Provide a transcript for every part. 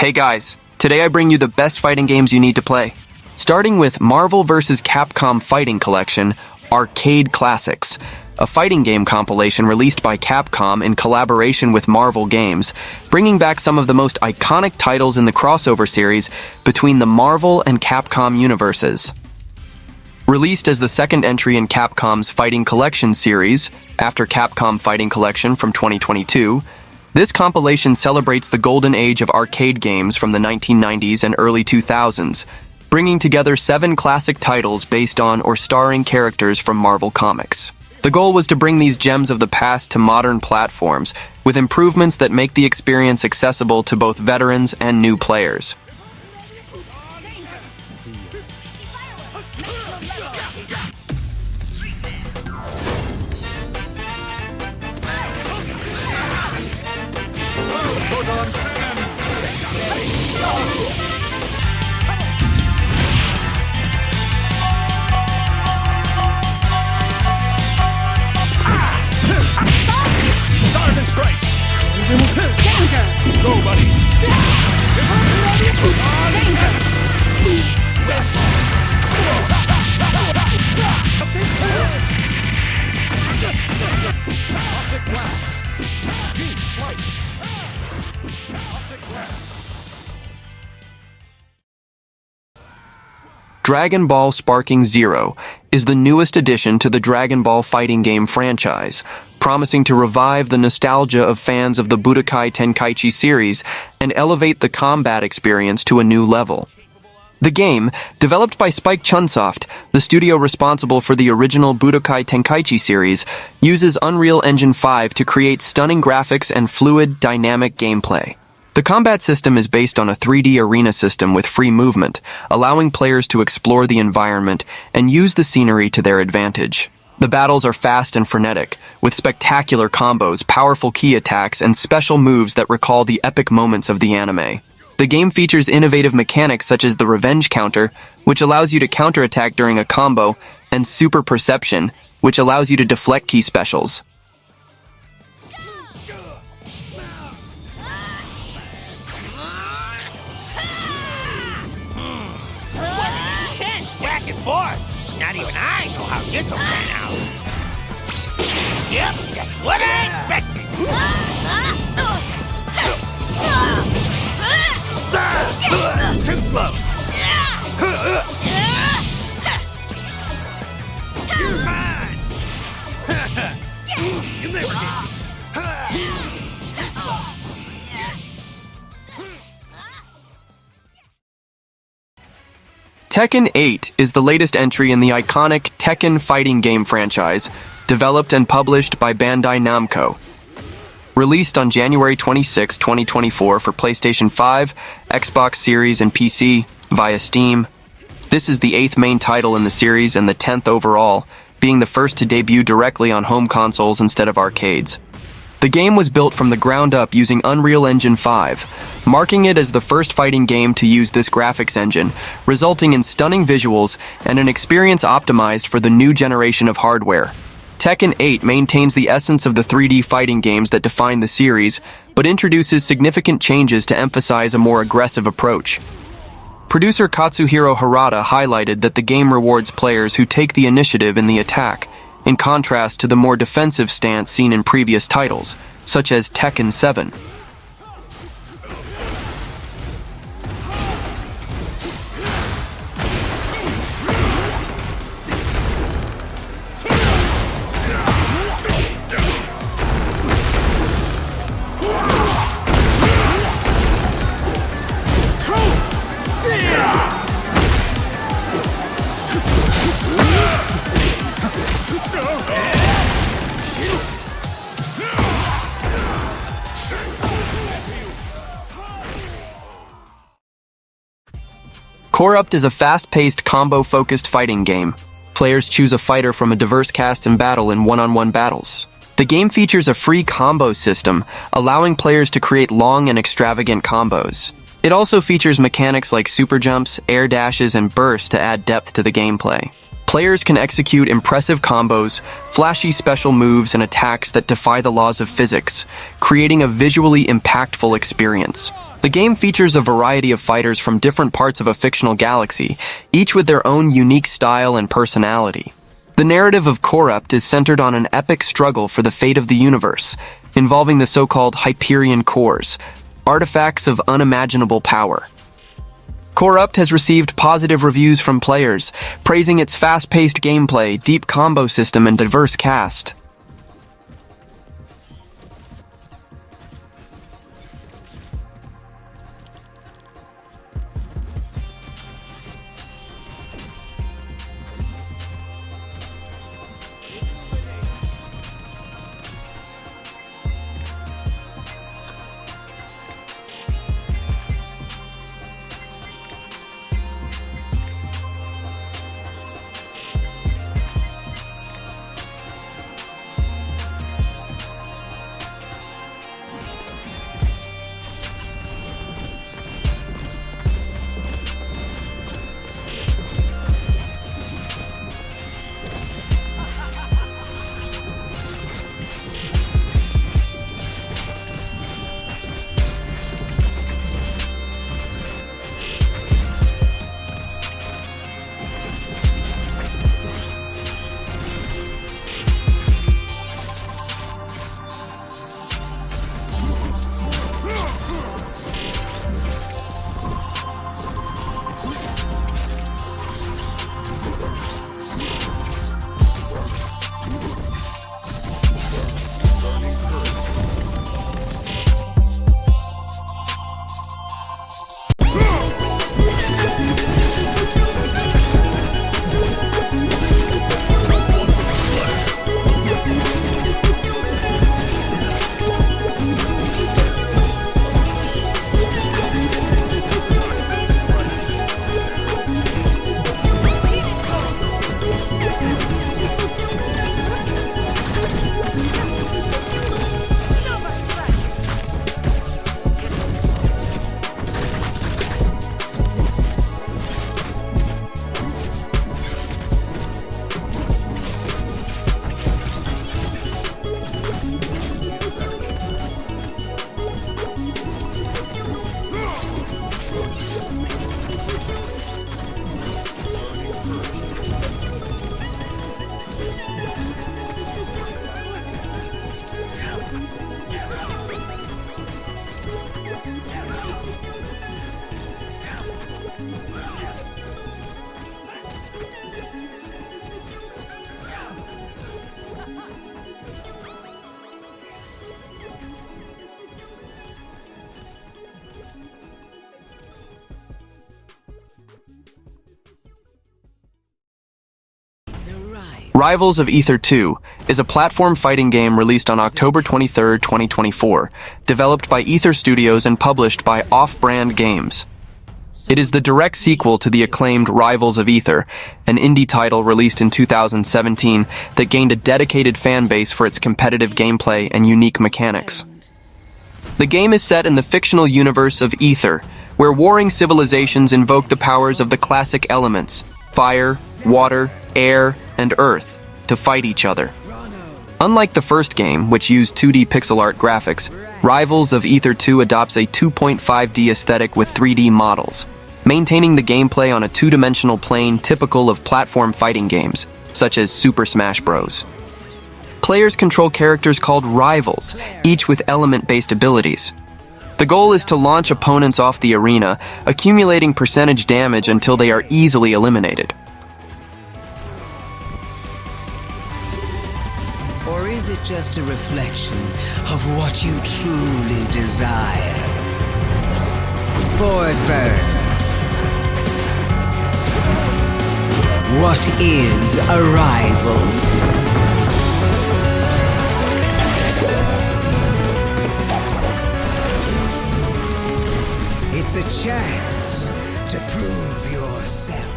Hey guys, today I bring you the best fighting games you need to play. Starting with Marvel vs. Capcom Fighting Collection, Arcade Classics, a fighting game compilation released by Capcom in collaboration with Marvel Games, bringing back some of the most iconic titles in the crossover series between the Marvel and Capcom universes. Released as the second entry in Capcom's Fighting Collection series, after Capcom Fighting Collection from 2022, this compilation celebrates the golden age of arcade games from the 1990s and early 2000s, bringing together 7 classic titles based on or starring characters from Marvel Comics. The goal was to bring these gems of the past to modern platforms, with improvements that make the experience accessible to both veterans and new players. Stars and stripes! Danger! Go, buddy! Danger! Optic blast! Deep flight! Optic blast! Dragon Ball Sparking Zero is the newest addition to the Dragon Ball fighting game franchise, promising to revive the nostalgia of fans of the Budokai Tenkaichi series and elevate the combat experience to a new level. The game, developed by Spike Chunsoft, the studio responsible for the original Budokai Tenkaichi series, uses Unreal Engine 5 to create stunning graphics and fluid, dynamic gameplay. The combat system is based on a 3D arena system with free movement, allowing players to explore the environment and use the scenery to their advantage. The battles are fast and frenetic, with spectacular combos, powerful key attacks, and special moves that recall the epic moments of the anime. The game features innovative mechanics such as the revenge counter, which allows you to counterattack during a combo, and super perception, which allows you to deflect key specials. Back and forth. Not even I know how this will turn out. Yep, that's what I expected. Too slow. You're mine. You never get me. Tekken 8 is the latest entry in the iconic Tekken fighting game franchise, developed and published by Bandai Namco. Released on January 26, 2024 for PlayStation 5, Xbox Series, and PC via Steam. This is the 8th main title in the series and the 10th overall, being the first to debut directly on home consoles instead of arcades. The game was built from the ground up using Unreal Engine 5, marking it as the first fighting game to use this graphics engine, resulting in stunning visuals and an experience optimized for the new generation of hardware. Tekken 8 maintains the essence of the 3D fighting games that define the series, but introduces significant changes to emphasize a more aggressive approach. Producer Katsuhiro Harada highlighted that the game rewards players who take the initiative in the attack, in contrast to the more defensive stance seen in previous titles, such as Tekken 7. Coreupt is a fast-paced, combo-focused fighting game. Players choose a fighter from a diverse cast and battle in one-on-one battles. The game features a free combo system, allowing players to create long and extravagant combos. It also features mechanics like super jumps, air dashes, and bursts to add depth to the gameplay. Players can execute impressive combos, flashy special moves, and attacks that defy the laws of physics, creating a visually impactful experience. The game features a variety of fighters from different parts of a fictional galaxy, each with their own unique style and personality. The narrative of Coreupt is centered on an epic struggle for the fate of the universe, involving the so-called Hyperion cores, artifacts of unimaginable power. Coreupt has received positive reviews from players, praising its fast-paced gameplay, deep combo system, and diverse cast. Rivals of Aether II is a platform fighting game released on October 23, 2024, developed by Aether Studios and published by Off-Brand Games. It is the direct sequel to the acclaimed Rivals of Aether, an indie title released in 2017 that gained a dedicated fan base for its competitive gameplay and unique mechanics. The game is set in the fictional universe of Aether, where warring civilizations invoke the powers of the classic elements, fire, water, air, and earth, to fight each other. Unlike the first game, which used 2D pixel art graphics, Rivals of Aether II adopts a 2.5D aesthetic with 3D models, maintaining the gameplay on a two-dimensional plane typical of platform fighting games, such as Super Smash Bros. Players control characters called Rivals, each with element-based abilities. The goal is to launch opponents off the arena, accumulating percentage damage until they are easily eliminated. Or is it just a reflection of what you truly desire? Forsberg. What is a rival? It's a chance to prove yourself.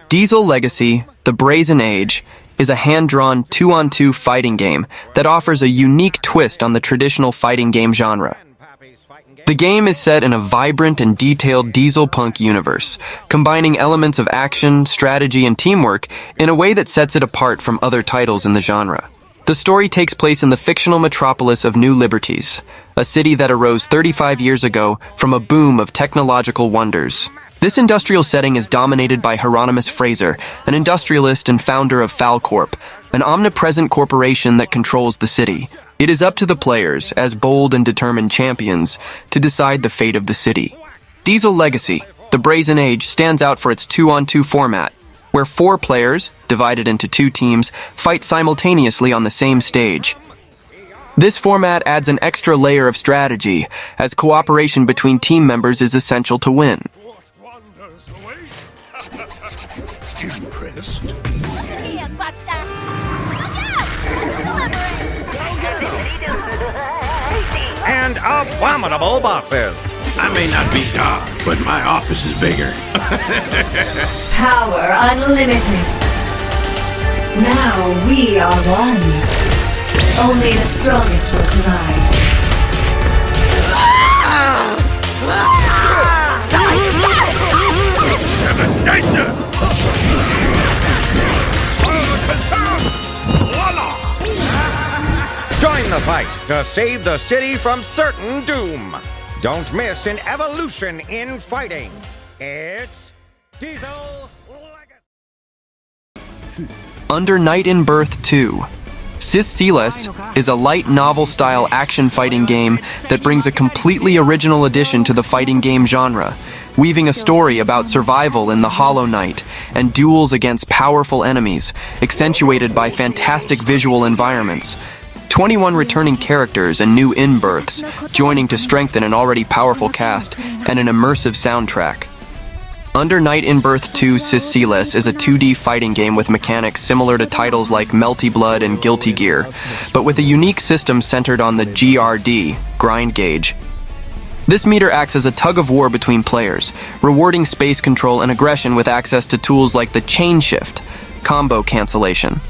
Diesel Legacy, The Brazen Age, is a hand-drawn 2-on-2 fighting game that offers a unique twist on the traditional fighting game genre. The game is set in a vibrant and detailed diesel punk universe, combining elements of action, strategy, and teamwork in a way that sets it apart from other titles in the genre. The story takes place in the fictional metropolis of New Liberties, a city that arose 35 years ago from a boom of technological wonders. This industrial setting is dominated by Hieronymus Fraser, an industrialist and founder of Falcorp, an omnipresent corporation that controls the city. It is up to the players, as bold and determined champions, to decide the fate of the city. Diesel Legacy, the Brazen Age, stands out for its 2-on-2 format, where 4 players, divided into 2 teams, fight simultaneously on the same stage. This format adds an extra layer of strategy, as cooperation between team members is essential to win. What wonders await? Impressed? Here, Buster! Look out! Delivery! And abominable bosses. I may not be God, but my office is bigger. Power unlimited. Now we are one. Only the strongest will survive. Devastation! Join the fight to save the city from certain doom. Don't miss an evolution in fighting. It's Diesel Legacy. Under Night in Birth 2. Celes is a light novel-style action fighting game that brings a completely original addition to the fighting game genre, weaving a story about survival in the Hollow Knight and duels against powerful enemies, accentuated by fantastic visual environments. 21 returning characters and new in-births, joining to strengthen an already powerful cast and an immersive soundtrack. Under Night in Birth 2 Celes is a 2D fighting game with mechanics similar to titles like Melty Blood and Guilty Gear, but with a unique system centered on the GRD, grind gauge. This meter acts as a tug-of-war between players, rewarding space control and aggression with access to tools like the chain shift, combo cancellation.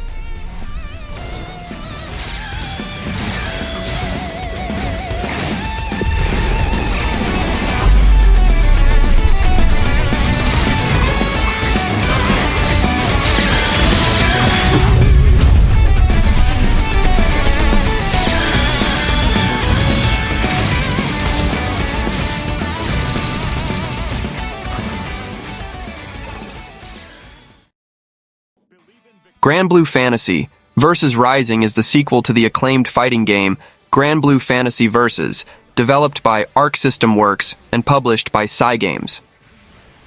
Granblue Fantasy Versus Rising is the sequel to the acclaimed fighting game Granblue Fantasy Versus, developed by Arc System Works and published by Cygames.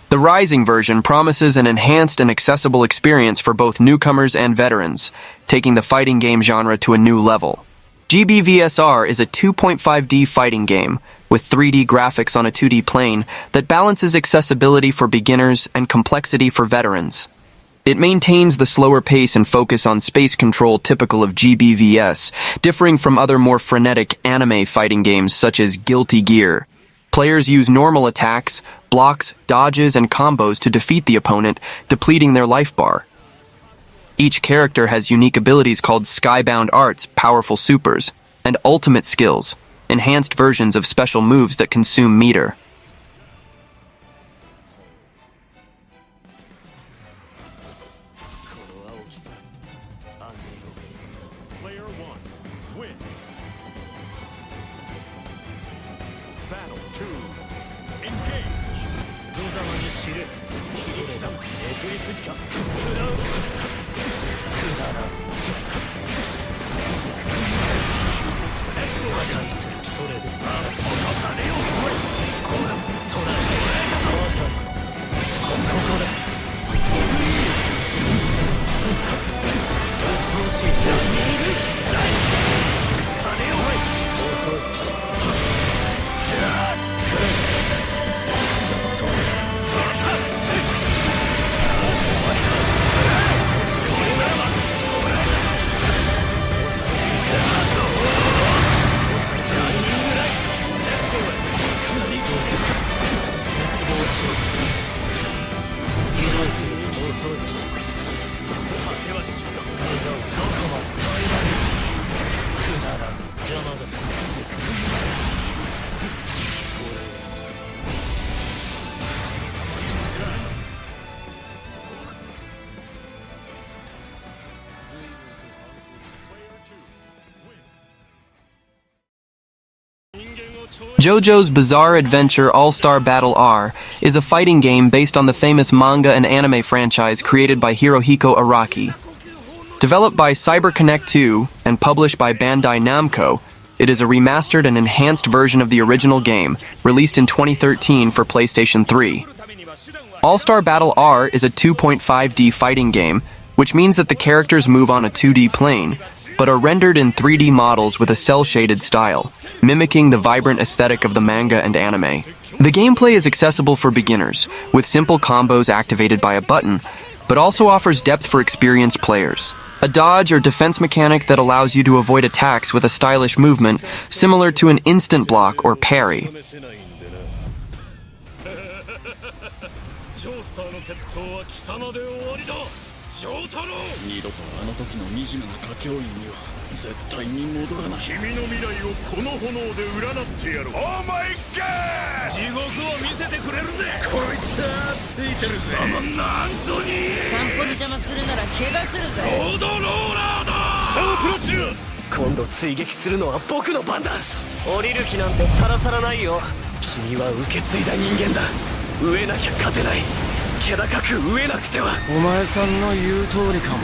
The Rising version promises an enhanced and accessible experience for both newcomers and veterans, taking the fighting game genre to a new level. GBVSR is a 2.5D fighting game with 3D graphics on a 2D plane that balances accessibility for beginners and complexity for veterans. It maintains the slower pace and focus on space control typical of GBVS, differing from other more frenetic anime fighting games such as Guilty Gear. Players use normal attacks, blocks, dodges, and combos to defeat the opponent, depleting their life bar. Each character has unique abilities called Skybound Arts, powerful supers, and ultimate skills, enhanced versions of special moves that consume meter. Player 1, win. Battle 2, engage. JoJo's Bizarre Adventure All-Star Battle R is a fighting game based on the famous manga and anime franchise created by Hirohiko Araki. Developed by CyberConnect 2 and published by Bandai Namco, it is a remastered and enhanced version of the original game, released in 2013 for PlayStation 3. All-Star Battle R is a 2.5D fighting game, which means that the characters move on a 2D plane, but are rendered in 3D models with a cel-shaded style, mimicking the vibrant aesthetic of the manga and anime. The gameplay is accessible for beginners, with simple combos activated by a button, but also offers depth for experienced players. A dodge or defense mechanic that allows you to avoid attacks with a stylish movement, similar to an instant block or parry. Oh my god! 地獄を見せてくれるぜこいつはついてるぜ散歩に邪魔するなら怪我するぜロードローラーだスタープラチュ今度追撃するのは僕の番だ降りる気なんてさらさらないよ君は受け継いだ人間だ飢えなきゃ勝てない気高く飢えなくてはお前さんの言う通りかも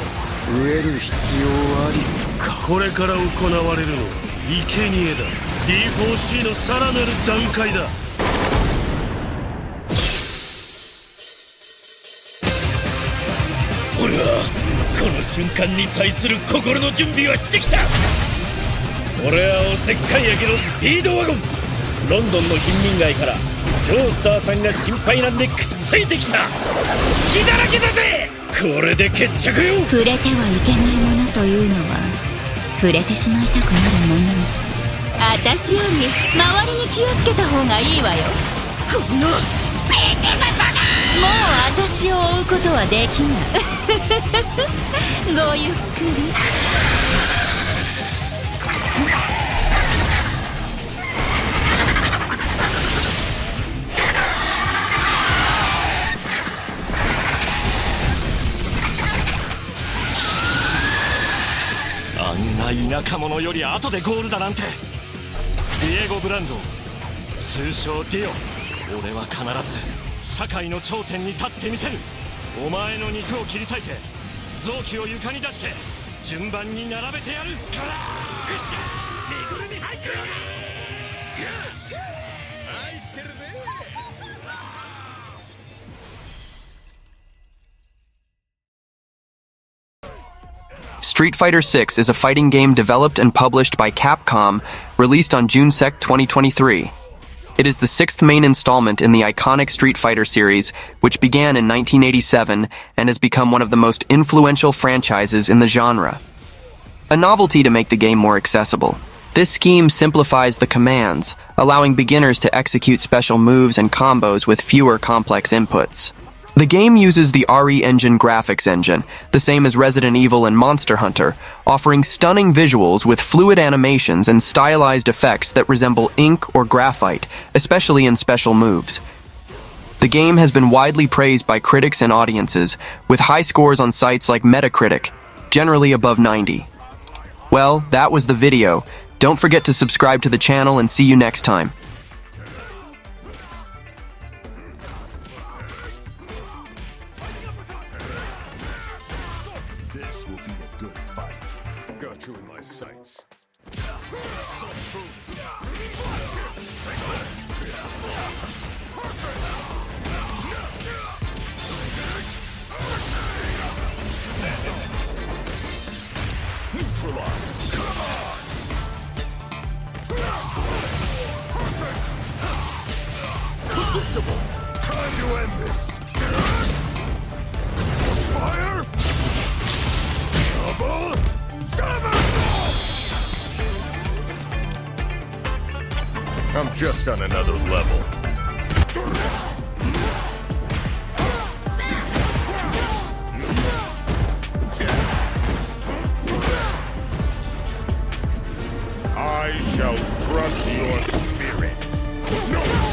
飢える必要ありかこれから行われるのは生贄だ D4C のさらなる段階だ俺はこの瞬間に対する心の準備はしてきた俺はおせっかい焼きのスピードワゴンロンドンの貧民街からジョースターさんが心配なんでくっついてきた隙だらけだぜこれで決着よ触れてはいけないものというのは触れてしまいたくなるもの私より周りに気をつけた方がいいわよこのペテガサだもう私を追うことはできないごゆっくりあんな田舎者より後でゴールだなんてディエゴ・ブランド通称ディオ俺は必ず社会の頂点に立ってみせるお前の肉を切り裂いて臓器を床に出して順番に並べてやるからよし身ぐるみ入ってやるよし愛してるぜStreet Fighter VI is a fighting game developed and published by Capcom, released on June 2, 2023. It is the sixth main installment in the iconic Street Fighter series, which began in 1987 and has become one of the most influential franchises in the genre. A novelty to make the game more accessible. This scheme simplifies the commands, allowing beginners to execute special moves and combos with fewer complex inputs. The game uses the RE Engine graphics engine, the same as Resident Evil and Monster Hunter, offering stunning visuals with fluid animations and stylized effects that resemble ink or graphite, especially in special moves. The game has been widely praised by critics and audiences, with high scores on sites like Metacritic, generally above 90. Well, that was the video. Don't forget to subscribe to the channel and see you next time. This will be a good fight. Got you in my sights. Neutralized. Predictable. Time to end this. Fire. Double. Seven. I'm just on another level. I shall crush your spirit. No!